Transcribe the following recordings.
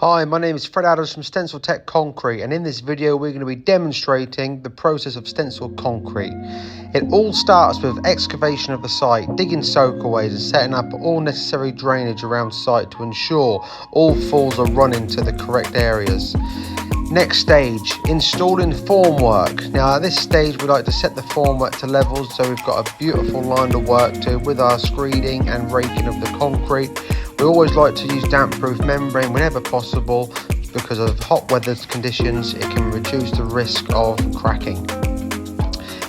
Hi, my name is Fred Adams from Stencil-Tech Concrete, and in this video we're going to be demonstrating the process of stencil concrete. It all starts with excavation of the site, digging soakaways and setting up all necessary drainage around site to ensure all falls are running to the correct areas. Next stage, installing formwork. Now at this stage we like to set the formwork to levels so we've got a beautiful line to work to with our screeding and raking of the concrete. We always like to use damp-proof membrane whenever possible because of hot weather conditions. It can reduce the risk of cracking.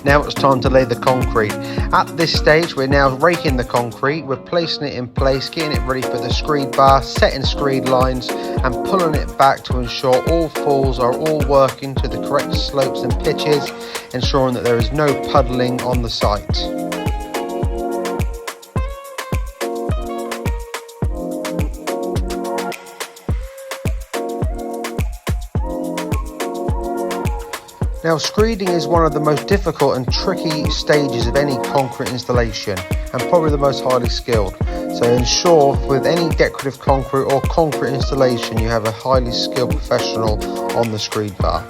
Now it's time to lay the concrete. At this stage we're now raking the concrete, we're placing it in place, getting it ready for the screed bar, setting screed lines and pulling it back to ensure all falls are all working to the correct slopes and pitches, ensuring that there is no puddling on the site. Now screeding is one of the most difficult and tricky stages of any concrete installation and probably the most highly skilled. So ensure with any decorative concrete or concrete installation you have a highly skilled professional on the screed bar.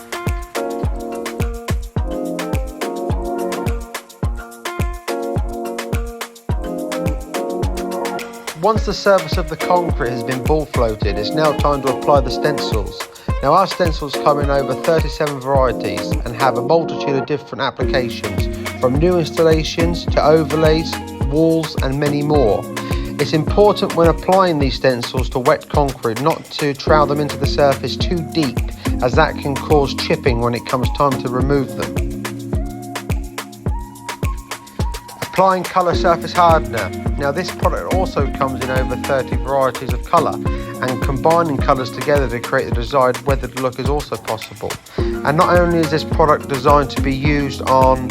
Once the surface of the concrete has been ball floated, it's now time to apply the stencils. Now our stencils come in over 37 varieties and have a multitude of different applications, from new installations to overlays, walls and many more. It's important when applying these stencils to wet concrete not to trowel them into the surface too deep, as that can cause chipping when it comes time to remove them. Applying colour surface hardener. Now this product also comes in over 30 varieties of colour, and combining colours together to create the desired weathered look is also possible. And not only is this product designed to be used on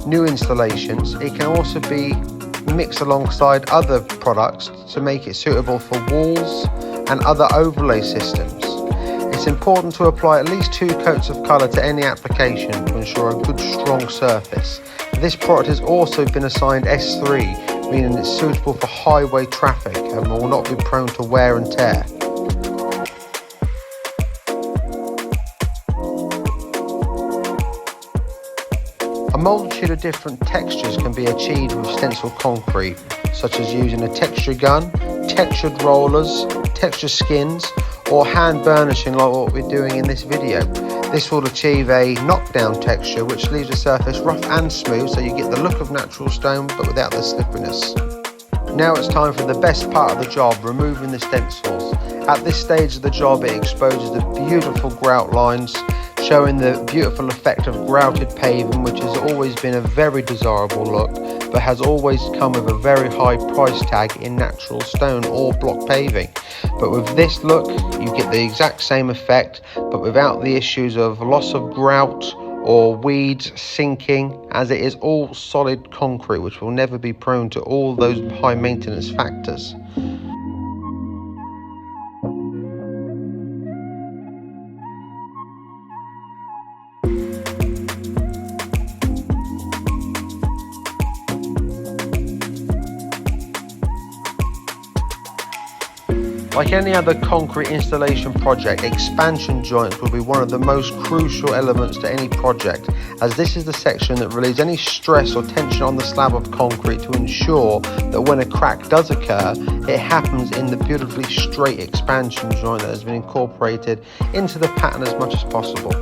new installations, it can also be mixed alongside other products to make it suitable for walls and other overlay systems. It's important to apply at least 2 coats of colour to any application to ensure a good strong surface. This product has also been assigned S3, meaning it's suitable for highway traffic and will not be prone to wear and tear. A multitude of different textures can be achieved with stencil concrete, such as using a texture gun, textured rollers, texture skins, or hand burnishing like what we're doing in this video. This will achieve a knockdown texture which leaves the surface rough and smooth so you get the look of natural stone but without the slipperiness. Now it's time for the best part of the job, removing the stencils. At this stage of the job it exposes the beautiful grout lines, showing the beautiful effect of grouted paving, which has always been a very desirable look but has always come with a very high price tag in natural stone or block paving. But with this look you get the exact same effect but without the issues of loss of grout or weeds sinking, as it is all solid concrete which will never be prone to all those high maintenance factors. Like any other concrete installation project, expansion joints will be one of the most crucial elements to any project, as this is the section that relieves any stress or tension on the slab of concrete to ensure that when a crack does occur, it happens in the beautifully straight expansion joint that has been incorporated into the pattern as much as possible.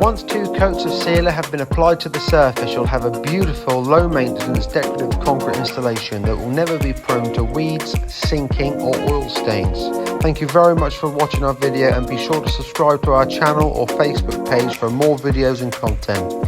Once 2 coats of sealer have been applied to the surface, you'll have a beautiful, low-maintenance decorative concrete installation that will never be prone to weeds, sinking or oil stains. Thank you very much for watching our video, and be sure to subscribe to our channel or Facebook page for more videos and content.